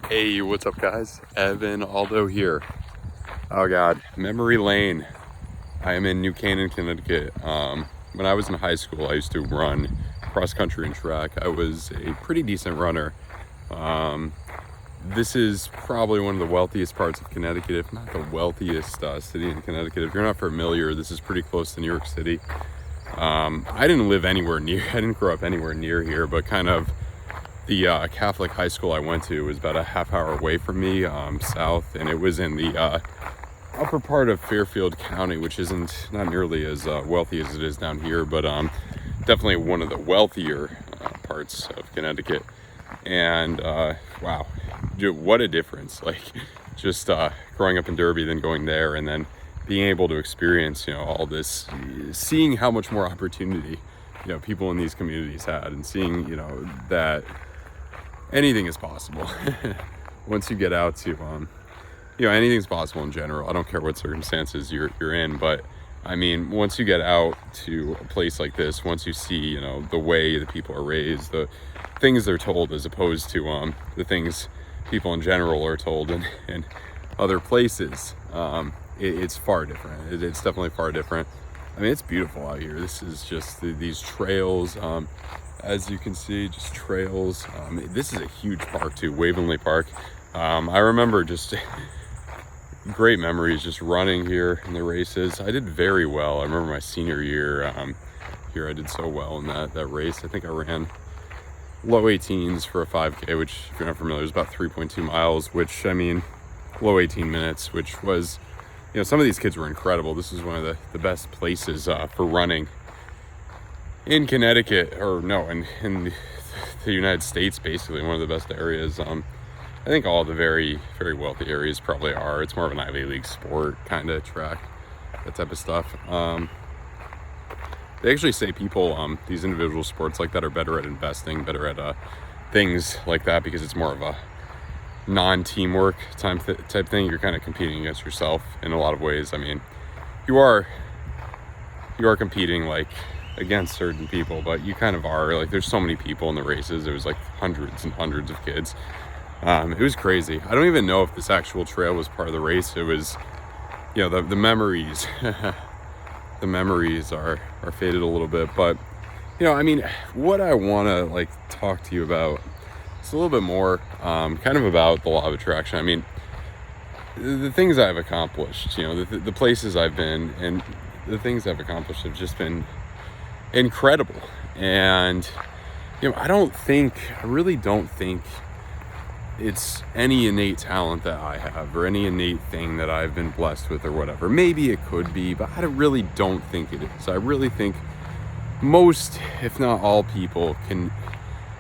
Hey, what's up guys? Evan Aldo here. Oh God, memory lane. I am in New Canaan, Connecticut. When I was in high school, I used to run cross country and track. I was a pretty decent runner. This is probably one of the wealthiest parts of Connecticut, if not the wealthiest city in Connecticut. If you're not familiar, this is pretty close to New York City. I didn't live anywhere near, I didn't grow up anywhere near here, but kind of the Catholic high school I went to was about a half hour away from me, south, and it was in the upper part of Fairfield County, which isn't not nearly as wealthy as it is down here, but definitely one of the wealthier parts of Connecticut. And wow, what a difference! Like just growing up in Derby, then going there, and then being able to experience, all this, seeing how much more opportunity, people in these communities had, and seeing, that anything is possible once you get out to, anything's possible in general. I don't care what circumstances you're in, but I mean, once you get out to a place like this, once you see, the way the people are raised, the things they're told, as opposed to the things people in general are told in other places, it's far different. It's definitely far different. I mean, it's beautiful out here. This is just these trails. As you can see, just trails. This is a huge park too, Wavenley Park. I remember just great memories just running here in the races. I did very well. I remember my senior year here, I did so well in that race. I think I ran low 18s for a 5K, which, if you're not familiar, is about 3.2 miles, which, I mean, low 18 minutes, which was, some of these kids were incredible. This is one of the best places for running in Connecticut, or no, in the United States, basically one of the best areas. I think all the very, very wealthy areas probably are. It's more of an Ivy League sport kind of track, that type of stuff. They actually say people, these individual sports like that are better at investing, better at things like that, because it's more of a non-teamwork type thing. You're kind of competing against yourself in a lot of ways. I mean, you are competing like against certain people, but you kind of are, like, there's so many people in the races. There was like hundreds and hundreds of kids. It was crazy. I don't even know if this actual trail was part of the race. It was, the memories the memories are faded a little bit, but I mean, what I want to talk to you about, it's a little bit more kind of about the law of attraction. I mean, the things I've accomplished, the places I've been, and the things I've accomplished have just been incredible. And I really don't think it's any innate talent that I have, or any innate thing that I've been blessed with, or whatever. Maybe it could be, but I really don't think it is. I really think most, if not all, people can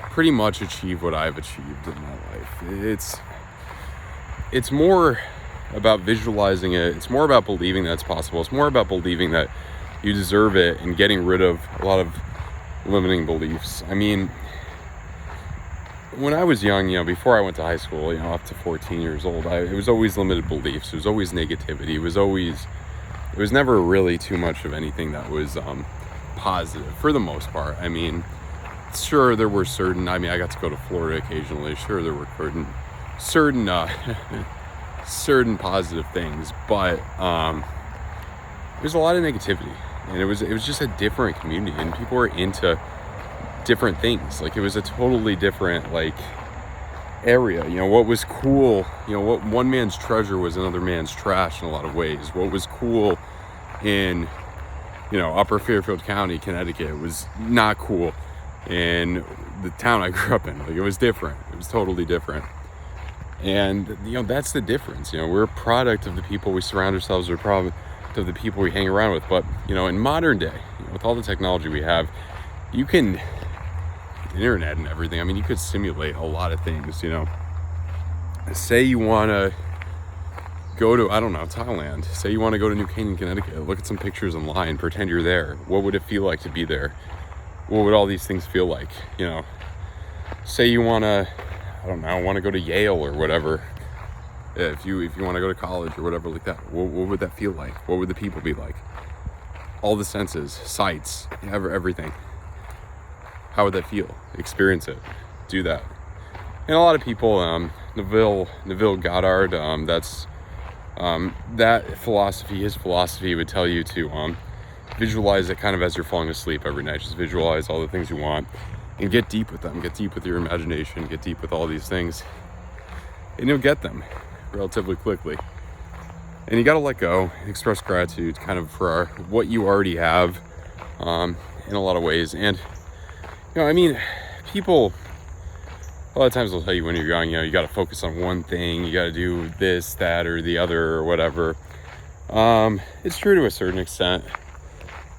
pretty much achieve what I've achieved in my life. It's more about visualizing it. It's more about believing that it's possible. It's more about believing that you deserve it, and getting rid of a lot of limiting beliefs. I mean, when I was young, before I went to high school, up to 14 years old, it was always limited beliefs. It was always negativity. It was never really too much of anything that was positive, for the most part. I mean, sure, there were I got to go to Florida occasionally. Sure, there were certain certain positive things, but there's a lot of negativity, and it was just a different community, and people were into different things. Like, it was a totally different area. What was cool, what one man's treasure was another man's trash in a lot of ways. What was cool in upper Fairfield County, Connecticut, was not cool in the town I grew up in. It was different. It was totally different. And that's the difference. We're a product of the people we surround ourselves with, of the people we hang around with. But in modern day, with all the technology we have, you can, internet and everything, I mean, you could simulate a lot of things. Say you want to go to, I don't know, Thailand. Say you want to go to New Canaan, Connecticut. Look at some pictures online, pretend you're there. What would it feel like to be there? What would all these things feel like? Say you want to, I don't know, want to go to Yale or whatever. If you want to go to college or whatever like that, what would that feel like? What would the people be like? All the senses, sights, everything. How would that feel? Experience it. Do that. And a lot of people Neville Goddard. That philosophy, his philosophy would tell you to visualize it kind of as you're falling asleep every night. Just visualize all the things you want and get deep with them. Get deep with your imagination. Get deep with all these things, and you'll get them relatively quickly. And you got to let go, express gratitude kind of for what you already have in a lot of ways. And, people, a lot of times they'll tell you when you're young, you got to focus on one thing. You got to do this, that, or the other, or whatever. It's true to a certain extent.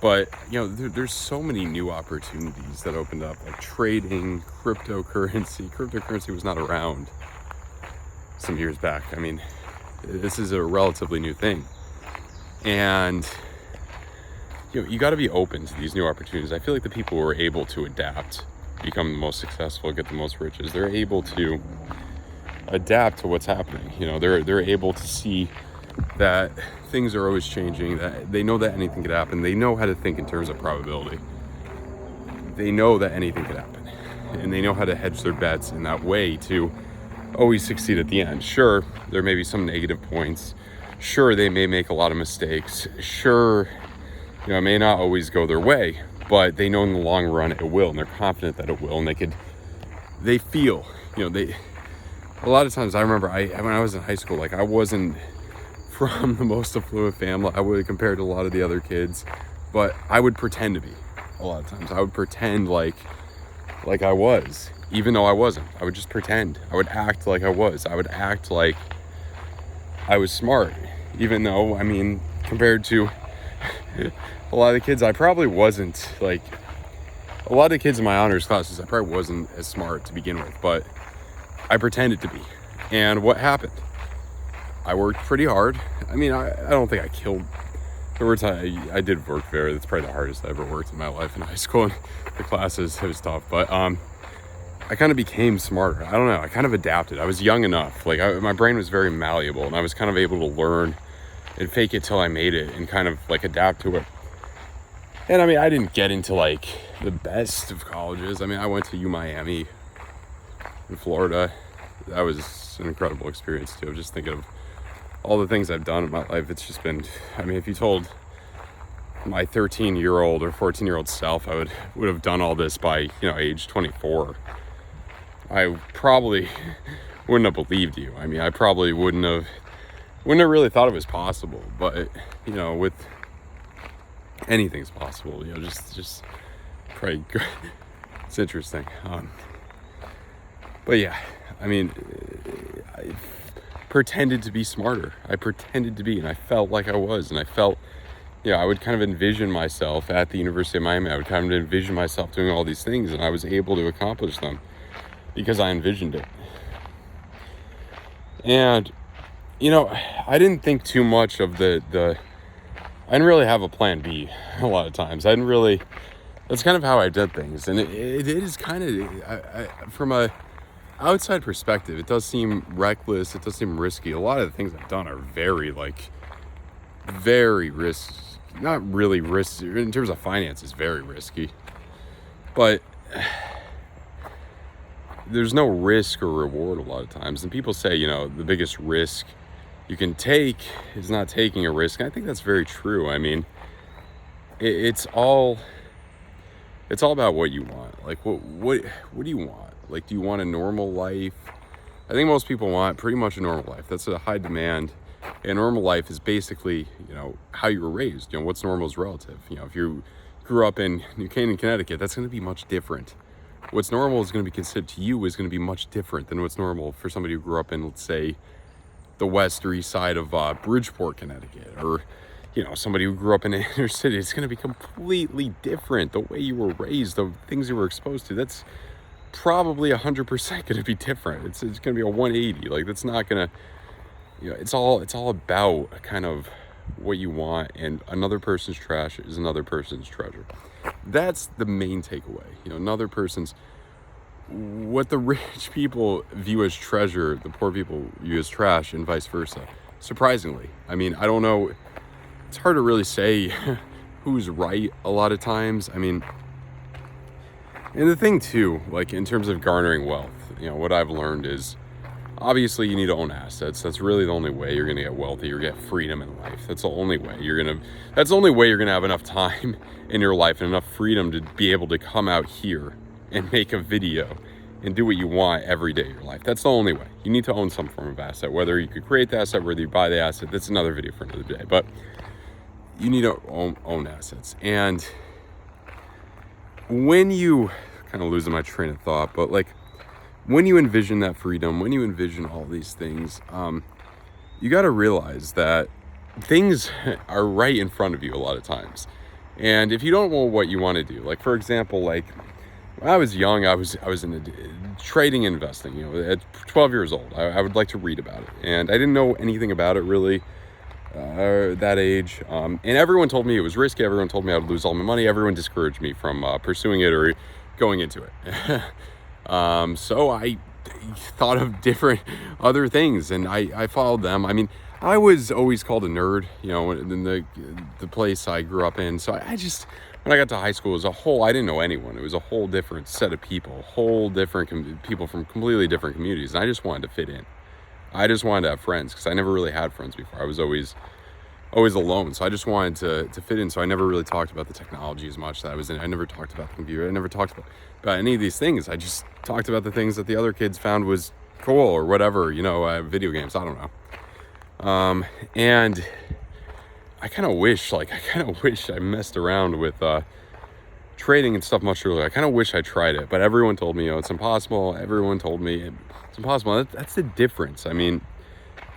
But, there's so many new opportunities that opened up, like trading, cryptocurrency. Cryptocurrency was not around some years back. This is a relatively new thing. And, you got to be open to these new opportunities. I feel like the people who are able to adapt, become the most successful, get the most riches, they're able to adapt to what's happening. They're able to see that things are always changing, that they know that anything could happen. They know how to think in terms of probability. They know that anything could happen. And they know how to hedge their bets in that way to always succeed at the end. Sure, there may be some negative points. Sure, they may make a lot of mistakes. Sure, it may not always go their way, but they know in the long run it will, and they're confident that it will, and they feel, a lot of times I remember when I was in high school, I wasn't from the most affluent family. I would compare to a lot of the other kids, but I would pretend to be. A lot of times I would pretend like I was, even though I wasn't. I would just pretend. I would act like I was. I would act like I was smart, even though, compared to a lot of the kids, I probably wasn't. A lot of the kids in my honors classes, I probably wasn't as smart to begin with, but I pretended to be. And what happened? I worked pretty hard. I don't think I killed. There were times I did work very. That's probably the hardest I ever worked in my life in high school. And the classes, it was tough. But I kind of became smarter. I don't know. I kind of adapted. I was young enough. My brain was very malleable, and I was kind of able to learn and fake it till I made it, and kind of adapt to it. And I didn't get into the best of colleges. I went to UMiami in Florida. That was an incredible experience too. Just thinking of all the things I've done in my life. It's just been, if you told my 13-year-old or 14-year-old self I would have done all this by, age 24, I probably wouldn't have believed you. I probably wouldn't have really thought it was possible. But, with anything's possible, just probably it's interesting. But yeah, I pretended to be smarter. I pretended to be, and I felt like I was, and I felt, I would kind of envision myself at the University of Miami. I would kind of envision myself doing all these things, and I was able to accomplish them because I envisioned it. And, I didn't think too much of I didn't really have a plan B a lot of times. That's kind of how I did things. And it is kind of, from a outside perspective, it does seem reckless. It does seem risky. A lot of the things I've done are very risky. Not really risky. In terms of finance, it's very risky. But there's no risk or reward a lot of times. And people say, the biggest risk you can take is not taking a risk. And I think that's very true. It's all about what you want. What do you want? Do you want a normal life? I think most people want pretty much a normal life. That's a high demand. A normal life is basically, how you were raised. What's normal is relative. If you grew up in New Canaan, Connecticut, that's going to be much different. What's normal is going to be considered to you is going to be much different than what's normal for somebody who grew up in, let's say, the west or east side of Bridgeport, Connecticut, or somebody who grew up in an inner city. It's going to be completely different. The way you were raised, the things you were exposed to, that's probably 100% going to be different. It's going to be a 180. That's not going to, it's all about kind of what you want, and another person's trash is another person's treasure. That's the main takeaway. Another person's, what the rich people view as treasure, the poor people view as trash, and vice versa. Surprisingly. I don't know. It's hard to really say who's right a lot of times. And the thing too, in terms of garnering wealth, what I've learned is Obviously, you need to own assets. That's really the only way you're gonna get wealthy or get freedom in life. That's the only way that's the only way you're gonna have enough time in your life and enough freedom to be able to come out here and make a video and do what you want every day of your life. That's the only way. You need to own some form of asset. Whether you could create the asset, whether you buy the asset, that's another video for another day. But you need to own assets. And when you, kind of losing my train of thought, but like when you envision that freedom, when you envision all these things, you got to realize that things are right in front of you a lot of times. And if you don't know what you want to do, like for example, like when I was young, I was in trading and investing. You know, at 12 years old, I would like to read about it, and I didn't know anything about it really that age. And everyone told me it was risky. Everyone told me I would lose all my money. Everyone discouraged me from pursuing it or going into it. So I thought of different other things, and I followed them. I mean, I was always called a nerd, you know, in the place I grew up in. So I just, when I got to high school, it was I didn't know anyone. It was a whole different set of people, whole different people from completely different communities. And I just wanted to fit in. I just wanted to have friends, because I never really had friends before. I was always alone. So I just wanted to fit in. So I never really talked about the technology as much that I was in. I never talked about the computer. I never talked about any of these things. I just talked about the things that the other kids found was cool or whatever, you know, video games. I don't know. And I kind of wish I messed around with trading and stuff much earlier. I kind of wish I tried it, but everyone told me, you know, it's impossible. Everyone told me it's impossible. That's the difference. I mean,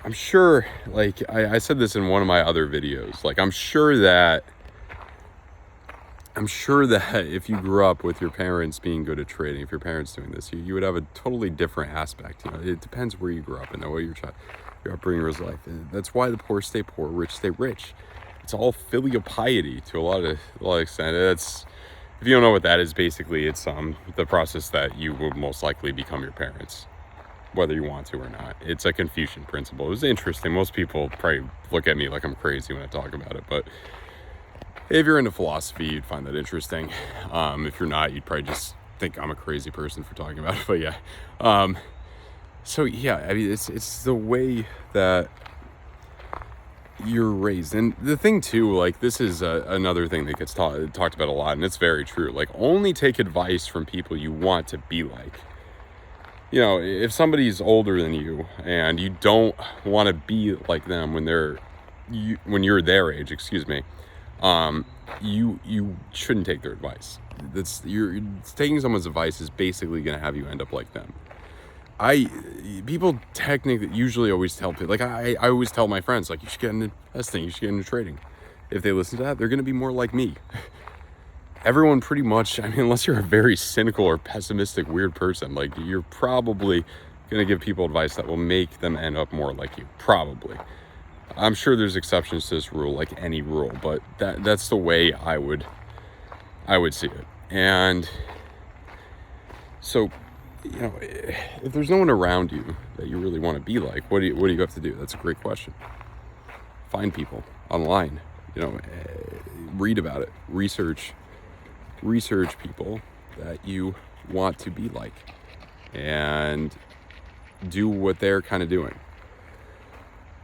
I'm sure, like I said this in one of my other videos, like I'm sure that if you grew up with your parents being good at trading, if your parents doing this, you would have a totally different aspect. You know, it depends where you grew up and what your upbringing was like. That's why the poor stay poor, rich stay rich. It's all filial piety to a lot of extent. That's, if you don't know what that is, basically it's the process that you will most likely become your parents, whether you want to or not. It's a Confucian principle. It was interesting. Most people probably look at me like I'm crazy when I talk about it, but if you're into philosophy, you'd find that interesting. If you're not, you'd probably just think I'm a crazy person for talking about it. But yeah. So yeah, I mean, it's the way that you're raised. And the thing too, like this is another thing that gets talked about a lot, and it's very true. Like, only take advice from people you want to be like. You know, if somebody's older than you and you don't want to be like them when you're their age, you shouldn't take their advice. Taking someone's advice is basically going to have you end up like them. People technically usually always tell people, like I always tell my friends, like, you should get into investing, you should get into trading. If they listen to that, they're going to be more like me. Everyone pretty much, I mean, unless you're a very cynical or pessimistic weird person, like, you're probably going to give people advice that will make them end up more like you. Probably. I'm sure there's exceptions to this rule, like any rule, but that's the way I would see it. And so, you know, if there's no one around you that you really want to be like, what do you have to do? That's a great question. Find people online, you know, read about it, research people that you want to be like, and do what they're kind of doing.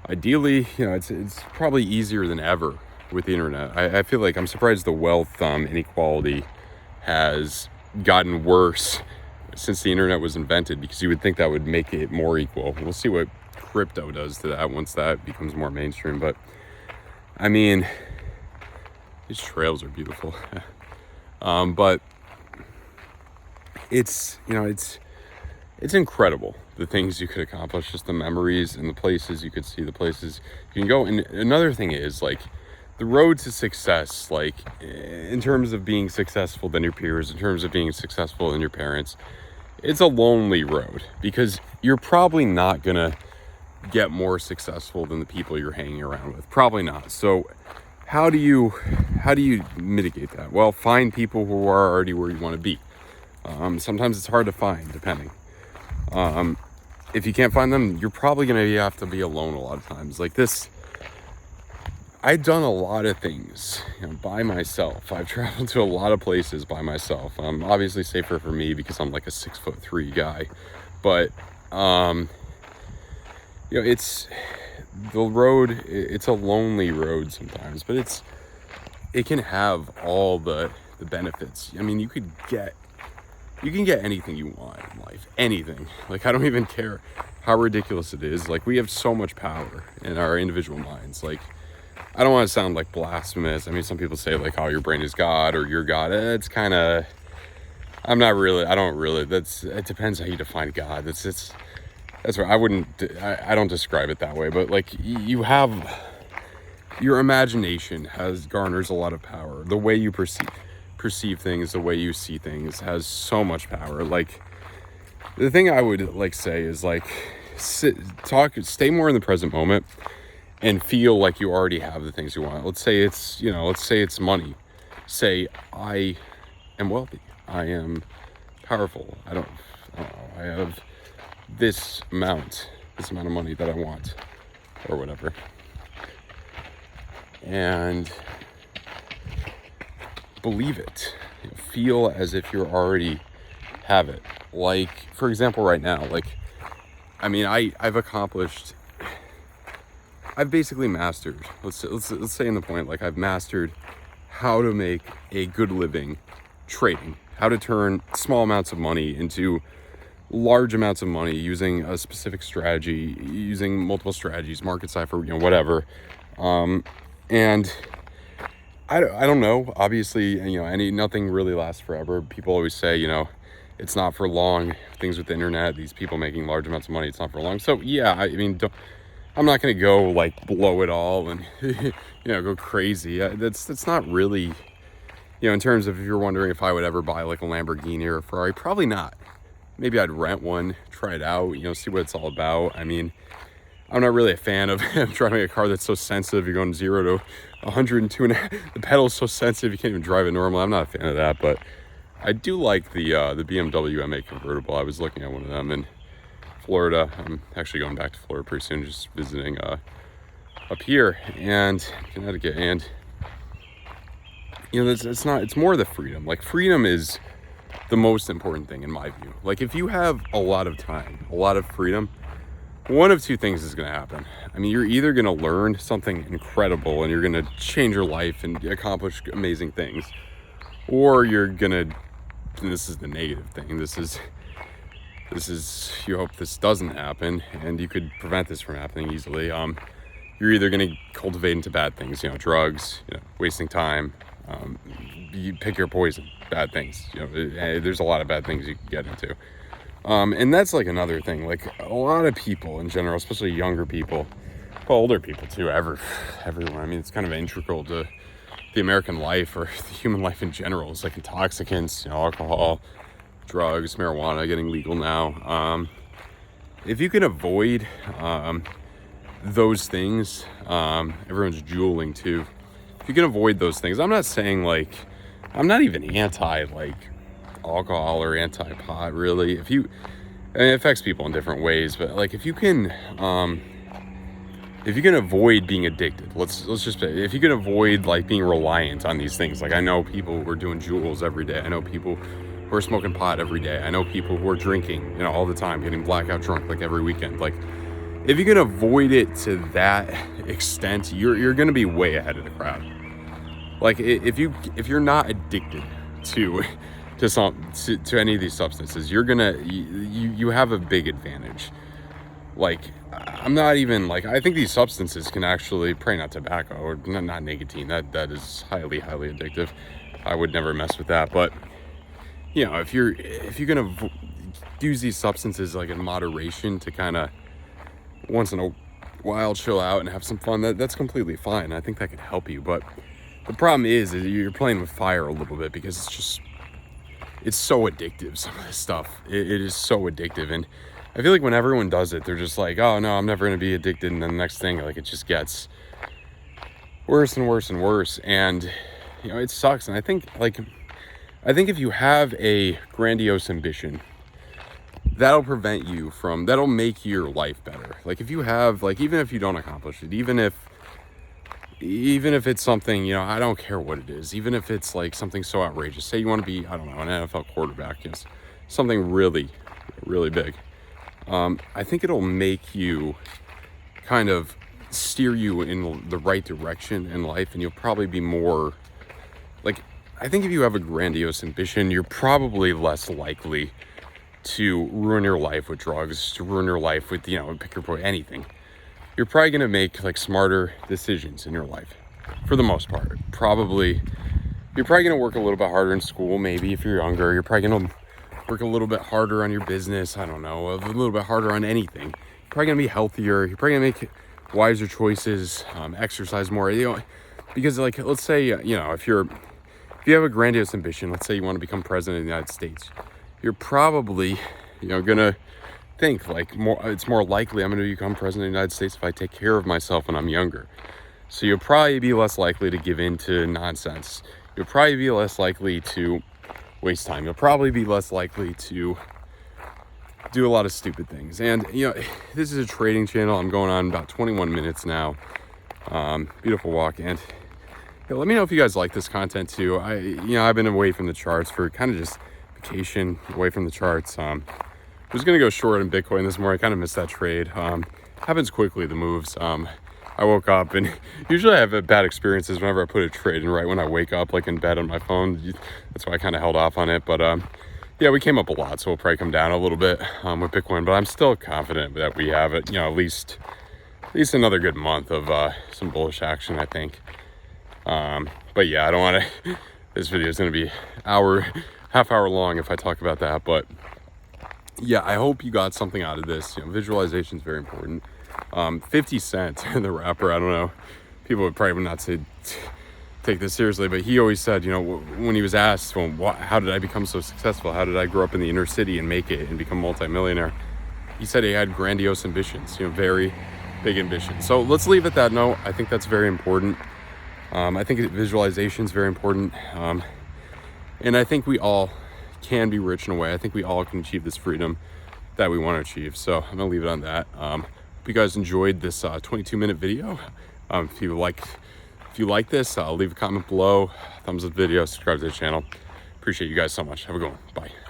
Ideally, you know, it's probably easier than ever with the internet. I feel like I'm surprised the wealth inequality has gotten worse since the internet was invented, because you would think that would make it more equal. We'll see what crypto does to that once that becomes more mainstream. But I mean, these trails are beautiful. But it's, you know, it's incredible, the things you could accomplish, just the memories and the places you could see, the places you can go. And another thing is, like, the road to success, like in terms of being successful than your peers, in terms of being successful than your parents, it's a lonely road, because you're probably not gonna get more successful than the people you're hanging around with. Probably not. So how do you mitigate that? Well, find people who are already where you want to be. Sometimes it's hard to find, depending. If you can't find them, you're probably going to have to be alone a lot of times. Like this, I've done a lot of things, you know, by myself. I've traveled to a lot of places by myself. Obviously safer for me because I'm like a 6'3" guy, but it's the road. It's a lonely road sometimes, but it can have all the benefits. I mean, you can get anything you want in life, anything. Like, I don't even care how ridiculous it is. Like, we have so much power in our individual minds. Like, I don't want to sound like blasphemous. I mean, some people say like, oh, your brain is God or you're God. It's kind of, I don't really, it depends how you define God. That's where I don't describe it that way, but like, you have, your imagination garners a lot of power. The way you perceive things, the way you see things has so much power. Like, the thing I would like say is like, stay more in the present moment and feel like you already have the things you want. Let's say it's money. Say, I am wealthy. I am powerful. I don't know. I have this amount of money that I want, or whatever. And believe it. Feel as if you already have it. Like, for example, right now, like, I mean, I've basically mastered, let's say in the point, like, I've mastered how to make a good living trading, how to turn small amounts of money into large amounts of money using a specific strategy, using multiple strategies, market cipher, whatever. And I don't know, obviously, nothing really lasts forever. People always say, it's not for long. Things with the internet, these people making large amounts of money, it's not for long. So yeah, I mean, I'm not going to go like blow it all and, go crazy. That's not really, in terms of, if you're wondering if I would ever buy like a Lamborghini or a Ferrari, probably not. Maybe I'd rent one, try it out, see what it's all about. I mean, I'm not really a fan of trying to make a car that's so sensitive. You're going 0 to 102 and the pedal's so sensitive you can't even drive it normally. I'm not a fan of that, but I do like the BMW M8 convertible. I was looking at one of them in Florida. I'm actually going back to Florida pretty soon, just visiting up here and Connecticut. And it's more the freedom. Like, freedom is the most important thing in my view. Like, if you have a lot of time, a lot of freedom, one of two things is going to happen. I mean, you're either going to learn something incredible and you're going to change your life and accomplish amazing things, or you're going to, and this is the negative thing, this is, you hope this doesn't happen and you could prevent this from happening easily. You're either going to cultivate into bad things, drugs, wasting time, you pick your poison, bad things. There's a lot of bad things you can get into. And that's like another thing. Like, a lot of people in general, especially younger people, well, older people too, everyone. I mean, it's kind of integral to the American life, or the human life in general. It's like intoxicants, alcohol, drugs, marijuana getting legal now. If you can avoid those things, everyone's juuling too. If you can avoid those things, I'm not saying like, I'm not even anti like alcohol or anti-pot really. It affects people in different ways, but like, if you can avoid being addicted, let's just say, if you can avoid like being reliant on these things. Like, I know people who are doing Juuls every day. I know people who are smoking pot every day. I know people who are drinking, all the time, getting blackout drunk like every weekend. Like, if you can avoid it to that extent, you're going to be way ahead of the crowd. Like, if you're not addicted to any of these substances, you have a big advantage. Like, I'm not even like, I think these substances can actually, pray not tobacco or not nicotine, that is highly, highly addictive. I would never mess with that. But if you're gonna use these substances like in moderation to kind of once in a while chill out and have some fun, that's completely fine. I think that can help you. But the problem is you're playing with fire a little bit, because it's so addictive. Some of this stuff, it is so addictive. And I feel like when everyone does it, they're just like, oh no, I'm never going to be addicted. And then the next thing, like, it just gets worse and worse and worse. And, it sucks. And I think if you have a grandiose ambition, that'll make your life better. Like, if you have, like, even if you don't accomplish it, even if it's something, I don't care what it is, even if it's like something so outrageous, say you want to be, I don't know, an NFL quarterback, something really, really big. I think it'll make you kind of steer you in the right direction in life, and you'll probably be more like, I think if you have a grandiose ambition, you're probably less likely to ruin your life with drugs, to ruin your life with, you know, pick your point, anything. You're probably going to make like smarter decisions in your life for the most part. You're probably going to work a little bit harder in school. Maybe if you're younger, you're probably going to work a little bit harder on your business. I don't know, a little bit harder on anything. You're probably going to be healthier. You're probably going to make wiser choices, exercise more, you know, because like, let's say, you know, if you have a grandiose ambition, let's say you want to become president of the United States, you're probably, you know, gonna think like it's more likely I'm gonna become president of the United States if I take care of myself when I'm younger. So you'll probably be less likely to give in to nonsense. You'll probably be less likely to waste time. You'll probably be less likely to do a lot of stupid things. And, you know, this is a trading channel. I'm going on about 21 minutes now. Beautiful walk. And yeah, let me know if you guys like this content too. I've been away from the charts for kind of just vacation, away from the charts. I was gonna go short in Bitcoin this morning. I kind of missed that trade. Happens quickly, the moves. I woke up, and usually I have bad experiences whenever I put a trade in right when I wake up, like in bed on my phone. That's why I kind of held off on it. But yeah, we came up a lot, so we'll probably come down a little bit with Bitcoin. But I'm still confident that we have it. You know, at least another good month of some bullish action, I think. But yeah, I don't want to. This video is going to be half hour long if I talk about that. But yeah, I hope you got something out of this. You know, visualization is very important. 50 Cent, the rapper, I don't know, people would probably not say take this seriously, but he always said, you know, when he was asked, well, how did I become so successful? How did I grow up in the inner city and make it and become a multimillionaire? He said he had grandiose ambitions, you know, very big ambitions. So let's leave at that note. I think that's very important. I think visualization is very important. And I think we all can be rich in a way. I think we all can achieve this freedom that we want to achieve. So I'm gonna leave it on that. Hope you guys enjoyed this 22-minute video. If you like this, leave a comment below, thumbs up the video, subscribe to the channel. Appreciate you guys so much. Have a good one. Bye.